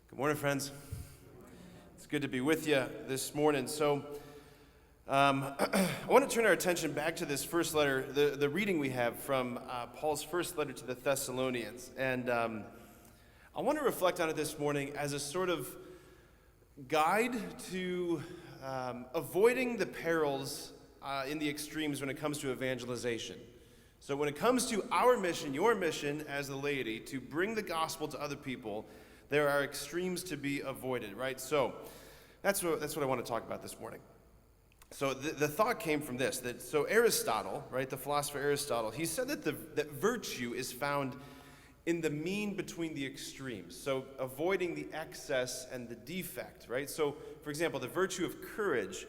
Good morning, friends. It's good to be with you this morning. So, I want to turn our attention back to this first letter, the reading we have from Paul's first letter to the Thessalonians. And I want to reflect on it this morning as a sort of guide to avoiding the perils in the extremes when it comes to evangelization. So when it comes to our mission, your mission as the laity, to bring the gospel to other people, there are extremes to be avoided, right? So that's what I want to talk about this morning. So the thought came from this, so Aristotle, right, the philosopher Aristotle, he said that virtue is found in the mean between the extremes, so avoiding the excess and the defect, right? So, for example, the virtue of courage,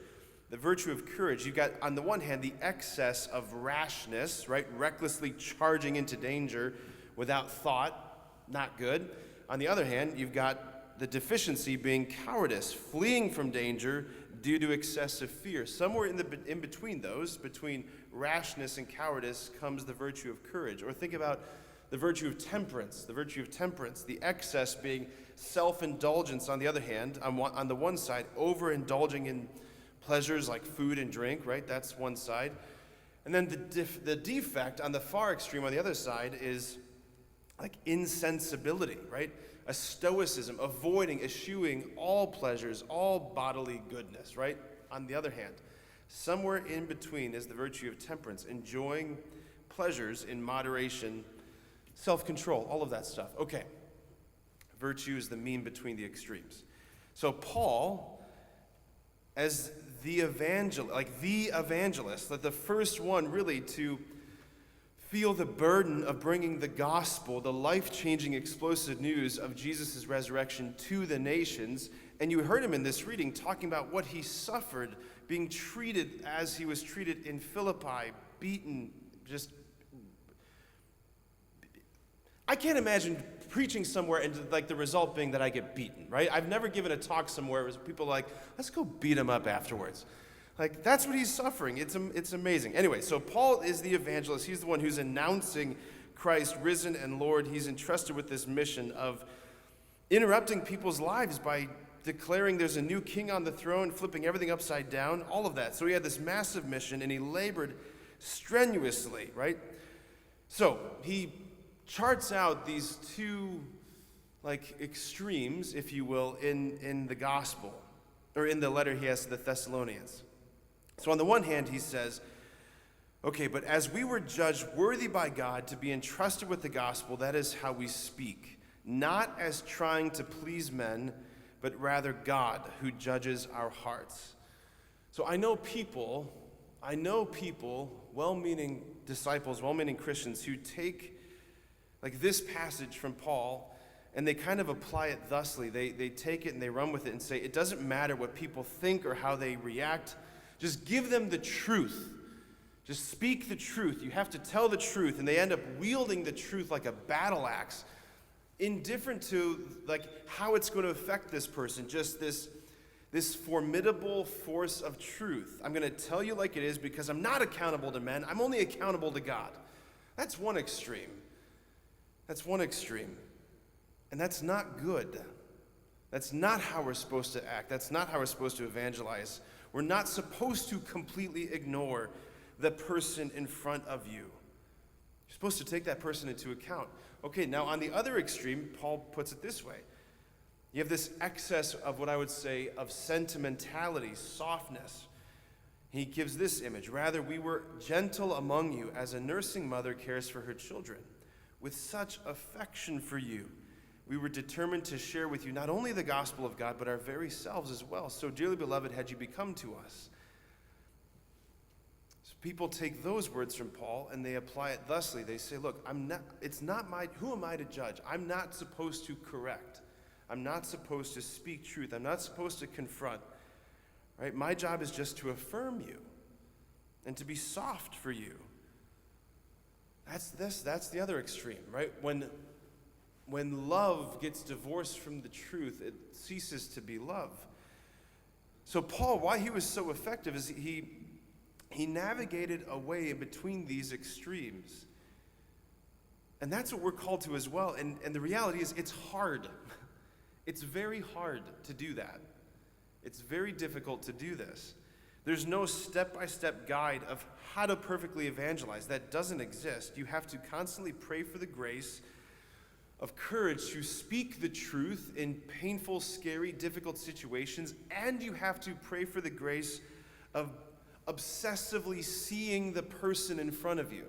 you've got, on the one hand, the excess of rashness, right, recklessly charging into danger without thought, not good. On the other hand, you've got the deficiency being cowardice, fleeing from danger due to excessive fear. Somewhere in between those, between rashness and cowardice, comes the virtue of courage. Or think about the virtue of temperance, the excess being self-indulgence on the other hand, on the one side, overindulging in pleasures like food and drink, right? That's one side. And then the defect on the far extreme on the other side is like insensibility, right? A stoicism, avoiding, eschewing all pleasures, all bodily goodness, right? On the other hand, somewhere in between is the virtue of temperance, enjoying pleasures in moderation, self-control, all of that stuff. Okay, virtue is the mean between the extremes. So Paul, as the evangelist, the first one really to feel the burden of bringing the gospel, the life-changing, explosive news of Jesus' resurrection to the nations. And you heard him in this reading talking about what he suffered, being treated as he was treated in Philippi, beaten, just... I can't imagine preaching somewhere and like the result being that I get beaten, right? I've never given a talk somewhere where people are like, let's go beat him up afterwards. Like, that's what he's suffering. It's amazing. Anyway, so Paul is the evangelist. He's the one who's announcing Christ risen and Lord. He's entrusted with this mission of interrupting people's lives by declaring there's a new king on the throne, flipping everything upside down, all of that. So he had this massive mission, and he labored strenuously, right? So he charts out these two, like, extremes, if you will, in the gospel, or in the letter he has to the Thessalonians. So on the one hand, he says, okay, but as we were judged worthy by God to be entrusted with the gospel, that is how we speak, not as trying to please men, but rather God who judges our hearts. So I know people, well-meaning disciples, well-meaning Christians who take like this passage from Paul and they kind of apply it thusly. They take it and they run with it and say, it doesn't matter what people think or how they react. Just give them the truth. Just speak the truth. You have to tell the truth. And they end up wielding the truth like a battle axe, indifferent to like how it's going to affect this person. Just this formidable force of truth. I'm going to tell you like it is because I'm not accountable to men. I'm only accountable to God. That's one extreme. And that's not good. That's not how we're supposed to act. That's not how we're supposed to evangelize. We're not supposed to completely ignore the person in front of you. You're supposed to take that person into account. Okay, now on the other extreme, Paul puts it this way. You have this excess of what I would say of sentimentality, softness. He gives this image. Rather, we were gentle among you as a nursing mother cares for her children. With such affection for you, we were determined to share with you not only the gospel of God, but our very selves as well. So dearly beloved, had you become to us. So people take those words from Paul and they apply it thusly. They say, look, who am I to judge? I'm not supposed to correct. I'm not supposed to speak truth. I'm not supposed to confront. Right? My job is just to affirm you and to be soft for you. That's the other extreme, right? When love gets divorced from the truth, it ceases to be love. So Paul, why he was so effective is he navigated a way in between these extremes. And that's what we're called to as well. And the reality is it's hard. It's very hard to do that. It's very difficult to do this. There's no step-by-step guide of how to perfectly evangelize. That doesn't exist. You have to constantly pray for the grace of courage to speak the truth in painful, scary, difficult situations, and you have to pray for the grace of obsessively seeing the person in front of you.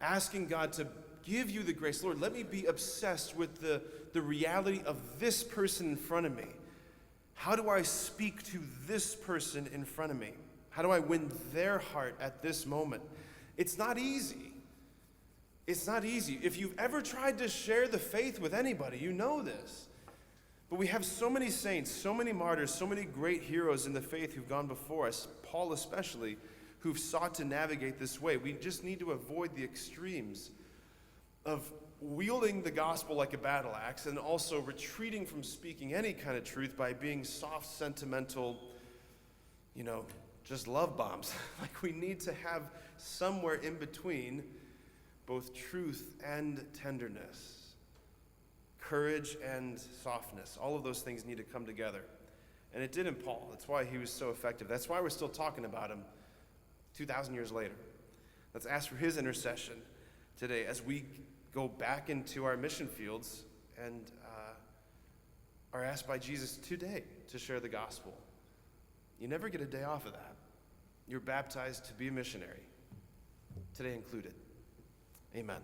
Asking God to give you the grace. Lord, let me be obsessed with the reality of this person in front of me. How do I speak to this person in front of me? How do I win their heart at this moment? It's not easy. It's not easy. If you've ever tried to share the faith with anybody, you know this. But we have so many saints, so many martyrs, so many great heroes in the faith who've gone before us, Paul especially, who've sought to navigate this way. We just need to avoid the extremes of wielding the gospel like a battle axe and also retreating from speaking any kind of truth by being soft, sentimental, just love bombs. Like, we need to have somewhere in between both truth and tenderness, courage and softness. All of those things need to come together. And it did in Paul. That's why he was so effective. That's why we're still talking about him 2,000 years later. Let's ask for his intercession today as we go back into our mission fields and are asked by Jesus today to share the gospel. You never get a day off of that. You're baptized to be a missionary, today included. Amen.